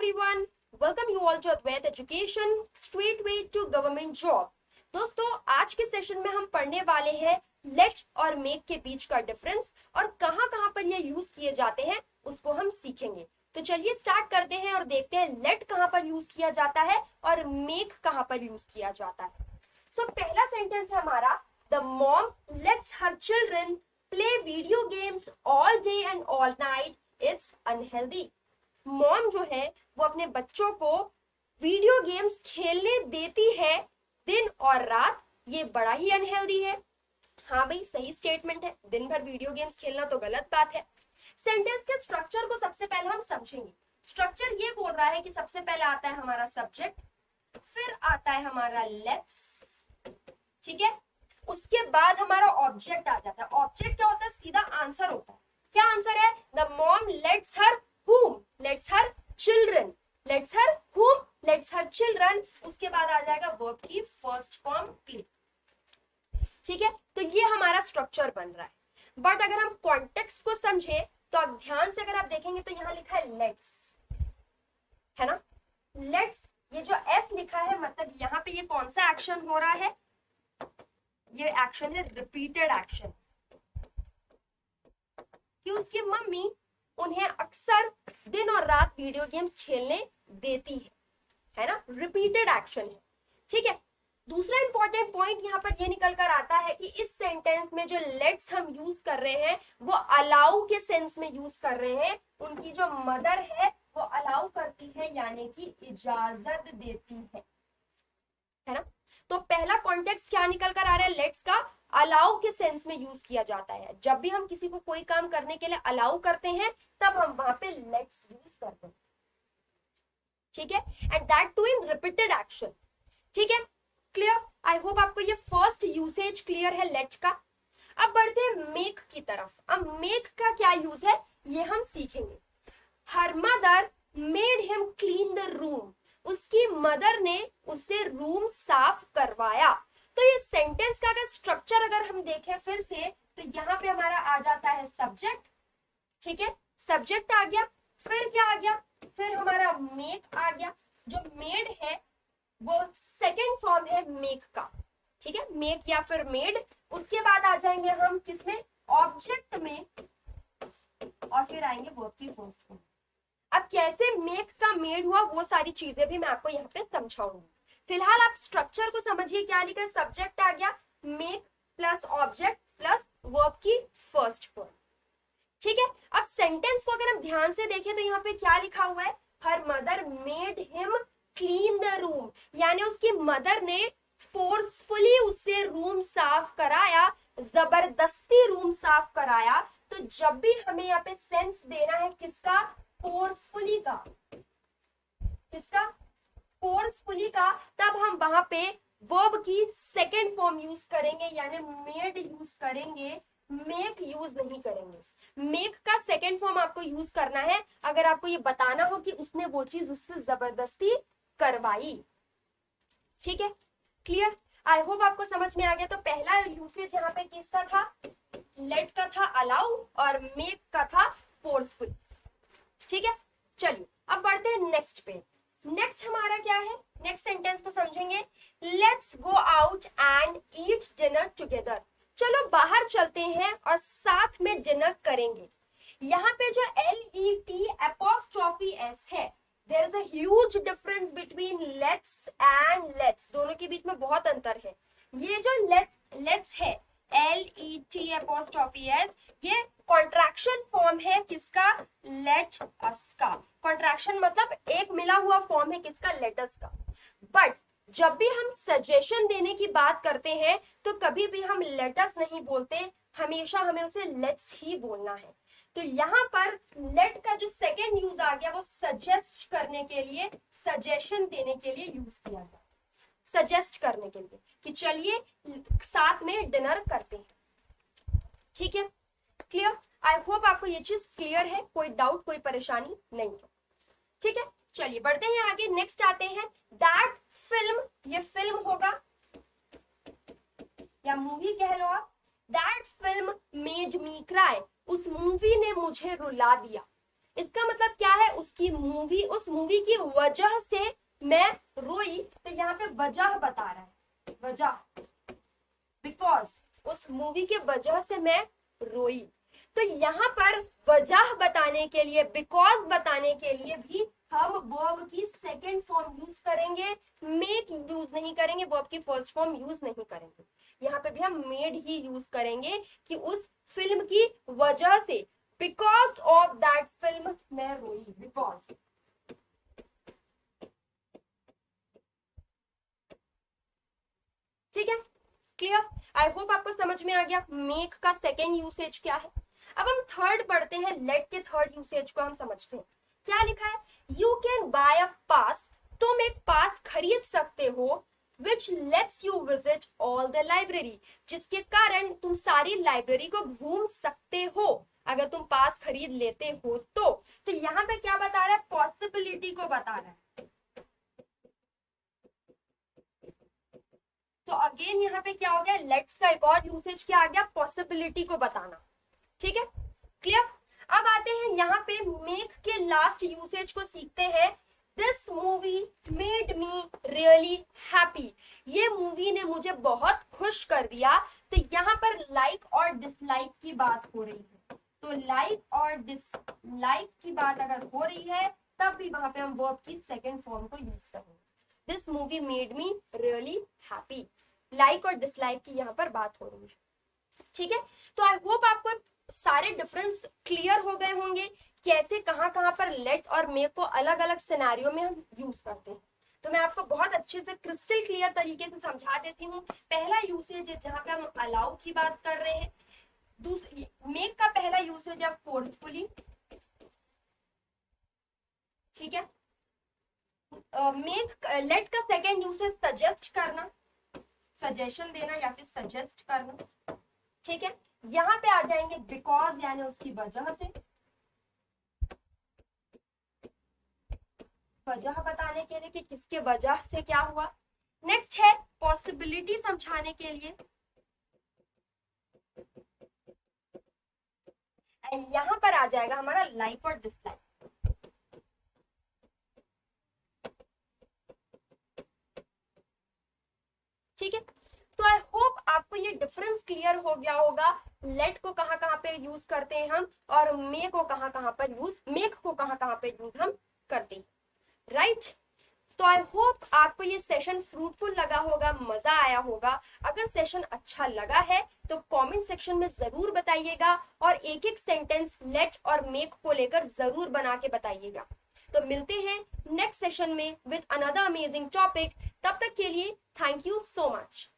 everyone. Welcome you all to Advait Education, straight way to government job. दोस्तों आज के session में हम पढ़ने वाले हैं लेट और मेक के बीच का डिफरेंस और कहां कहां पर ये यूज किए जाते हैं उसको हम सीखेंगे। तो चलिए स्टार्ट करते हैं और देखते हैं लेट कहां पर यूज किया जाता है और मेक कहां पर यूज किया जाता है। सो पहला सेंटेंस है हमारा, the mom let's her children play video games all day and all night, it's unhealthy. Mom जो है वो अपने बच्चों को वीडियो गेम्स खेलने देती है दिन और रात, ये बड़ा ही अनहेल्दी है। हाँ भाई, सही स्टेटमेंट है, दिन भर वीडियो गेम्स खेलना तो गलत बात है। सेंटेंस के स्ट्रक्चर को सबसे पहले हम समझेंगे। स्ट्रक्चर ये बोल रहा है कि सबसे पहले आता है हमारा सब्जेक्ट, फिर आता है हमारा लेट्स, ठीक है, उसके बाद हमारा ऑब्जेक्ट आ जाता है। ऑब्जेक्ट क्या होता है? सीधा आंसर होता है। क्या आंसर है? The mom let's her whom, let's her children, let's her whom, let's her children. उसके बाद आ जाएगा वर्ब की फर्स्ट फॉर्म प्ले, ठीक है। तो ये हमारा स्ट्रक्चर बन रहा है। बट अगर हम कॉन्टेक्स्ट को समझे तो ध्यान से अगर आप देखेंगे तो यहां लिखा है लेट्स, है ना। लेट्स, ये जो एस लिखा है मतलब यहाँ पे ये कौन सा एक्शन हो रहा है? ये एक्शन है रिपीटेड एक्शन, कि उसकी मम्मी उन्हें अक्सर दिन और रात वीडियो गेम्स खेलने देती है ना। रिपीटेड एक्शन है, ठीक है। दूसरा इंपॉर्टेंट पॉइंट यहाँ पर ये निकल कर आता है कि इस सेंटेंस में जो लेट्स हम यूज कर रहे हैं वो अलाउ के सेंस में यूज कर रहे हैं। उनकी जो मदर है वो अलाउ करती है, यानी कि इजाजत देती है ना। तो पहला कॉन्टेक्स्ट क्या निकल कर आ रहा है? लेट्स का अलाउ के सेंस में यूज किया जाता है। जब भी हम किसी को कोई काम करने के लिए अलाउ करते हैं तब हम वहां पे लेट्स यूज करते हैं, ठीक है। And that too in repeated action, ठीक है। क्लियर? आई होप आपको ये फर्स्ट यूसेज क्लियर है लेट्स का। अब बढ़ते हैं मेक की तरफ। अब मेक का क्या यूज है ये हम सीखेंगे। Her mother made him clean the room, उसकी मदर ने उससे रूम साफ करवाया। तो ये सेंटेंस का अगर स्ट्रक्चर अगर हम देखें फिर से तो यहाँ पे हमारा आ जाता है सब्जेक्ट, ठीक है। सब्जेक्ट आ गया, फिर क्या आ गया? फिर हमारा मेक आ गया। जो मेड है वो सेकेंड फॉर्म है मेक का, ठीक है, मेक या फिर मेड। उसके बाद आ जाएंगे हम किसमें? ऑब्जेक्ट में, और फिर आएंगे वर्ब की फर्स्ट फॉर्म। अब कैसे मेक का मेड हुआ वो सारी चीजें भी मैं आपको यहाँ पे समझाऊंगी। फिलहाल आप स्ट्रक्चर को समझिए। क्या लिखा है? सब्जेक्ट आ गया, make plus object plus verb की फर्स्ट फॉर्म, ठीक है। अब सेंटेंस को अगर हम ध्यान से देखें तो यहाँ पे क्या लिखा हुआ है? Her mother made him clean the room, यानी उसकी मदर ने फोर्सफुली उससे रूम साफ कराया, जबरदस्ती रूम साफ कराया। तो जब भी हमें यहाँ पे सेंस देना है किसका? फोर्सफुली का, किसका? फोर्सफुली का। तब हम वहां पे वर्ब की सेकेंड फॉर्म यूज करेंगे, यानी मेड यूज करेंगे, मेक यूज नहीं करेंगे। मेक का सेकेंड फॉर्म आपको यूज करना है अगर आपको ये बताना हो कि उसने वो चीज उससे जबरदस्ती करवाई, ठीक है। क्लियर? आई होप आपको समझ में आ गया। तो पहला यूसेज यहाँ पे किसका था? लेट का था अलाउ, और मेक का था फोर्सफुल, ठीक है। चलिए अब बढ़ते हैं नेक्स्ट पे। नेक्स्ट हमारा क्या है? नेक्स्ट सेंटेंस को समझेंगे। Let's go out and eat dinner together, चलो बाहर चलते हैं और साथ में डिनर करेंगे। यहाँ पे जो LET अपॉस्ट्रोफी S है, there is a huge difference between let's and let's, दोनों के बीच में बहुत अंतर है। ये जो लेट्स है LET अपॉस्ट्रोफी S, ये कॉन्ट्रैक्शन फॉर्म है किसका? लेट अस का। कॉन्ट्रैक्शन मतलब एक मिला हुआ फॉर्म है किसका? लेट अस का। बट जब भी हम सजेशन देने की बात करते हैं तो कभी भी हम लेट अस नहीं बोलते, हमेशा हमें उसे लेट्स ही बोलना है। तो यहाँ पर लेट का जो सेकेंड यूज आ गया वो सजेस्ट करने के लिए, सजेशन देने के लिए यूज किया गया, सजेस्ट करने के लिए कि चलिए साथ में डिनर करते हैं, ठीक है। क्लियर? आई होप आपको ये चीज क्लियर है, कोई डाउट कोई परेशानी नहीं है, ठीक है। चलिए बढ़ते हैं आगे। नेक्स्ट आते हैं दैट फिल्म, ये फिल्म होगा या मूवी कह लो आप। That film made me cry, उस मूवी ने मुझे रुला दिया। इसका मतलब क्या है, उसकी मूवी, उस मूवी की वजह से मैं रोई, तो यहाँ पे वजह बता रहा है, वजह, बिकॉज उस मूवी के वजह से मैं रोई। तो यहाँ पर वजह बताने के लिए, बिकॉज बताने के लिए भी हम वर्ब की सेकेंड फॉर्म यूज करेंगे, मेक यूज नहीं करेंगे, वर्ब की फर्स्ट फॉर्म यूज नहीं करेंगे। यहाँ पे भी हम मेड ही यूज करेंगे कि उस फिल्म की वजह से, बिकॉज ऑफ दैट फिल्म मैं रोई, बिकॉज। ठीक है, क्लियर? आई होप आपको समझ में आ गया मेक का सेकेंड यूसेज क्या है। अब हम थर्ड पढ़ते हैं, लेट के थर्ड यूसेज को हम समझते हैं। क्या लिखा है, you can buy a pass, तुम एक पास खरीद सकते हो, which lets you visit all the library, जिसके कारण तुम सारी लाइब्रेरी को घूम सकते हो, अगर तुम पास खरीद लेते हो तो यहाँ पे क्या बता रहा है, पॉसिबिलिटी को बता रहा है। तो अगेन यहाँ पे क्या हो गया, लेट्स का एक और यूसेज क्या आ गया, पॉसिबिलिटी को बताना। ठीक है, क्लियर? अब आते हैं यहाँ पे मेक के लास्ट यूसेज को सीखते हैं। This movie made me really happy, ये मूवी ने मुझे बहुत खुश कर दिया। तो यहाँ पर लाइक और डिसलाइक की बात हो रही है, तो लाइक और डिसलाइक की बात अगर हो रही है तब भी वहां पे हम वर्ब की सेकेंड फॉर्म को यूज करेंगे। This movie made me really happy, like और डिसलाइक की यहाँ पर बात हो रही है। ठीक है, तो आई होप आपको सारे डिफरेंस क्लियर हो गए होंगे, कैसे कहाँ कहाँ पर लेट और मेक को अलग अलग सिनेरियो में हम यूज करते हैं। तो मैं आपको बहुत अच्छे से क्रिस्टल क्लियर तरीके से समझा देती हूँ। पहला यूसेज है जहां पे हम अलाउ की बात कर रहे हैं। दूसरी, मेक का पहला यूसेज है फोर्सफुली। ठीक है, मेक, लेट का सेकेंड यूसेज सजेस्ट करना, सजेशन देना या फिर सजेस्ट करना। ठीक है, यहां पे आ जाएंगे बिकॉज, यानी उसकी वजह से, वजह बताने के लिए कि किसके वजह से क्या हुआ। नेक्स्ट है पॉसिबिलिटी समझाने के लिए, एंड यहां पर आ जाएगा हमारा लाइक और डिसलाइक। ठीक है, तो आई होप आपको ये डिफरेंस क्लियर हो गया होगा, लेट को कहां कहां पे यूज करते हैं हम, और मे को कहां कहां पर यूज, मेक को कहां कहां पे यूज हम करते हैं, राइट? तो आई होप आपको ये सेशन फ्रूटफुल लगा होगा, मजा आया होगा। अगर सेशन अच्छा लगा है तो कमेंट सेक्शन में जरूर बताइएगा, और एक एक सेंटेंस लेट और मेक को लेकर जरूर बना के बताइएगा। तो मिलते हैं नेक्स्ट सेशन में विद अनदर अमेजिंग टॉपिक। तब तक के लिए थैंक यू सो मच।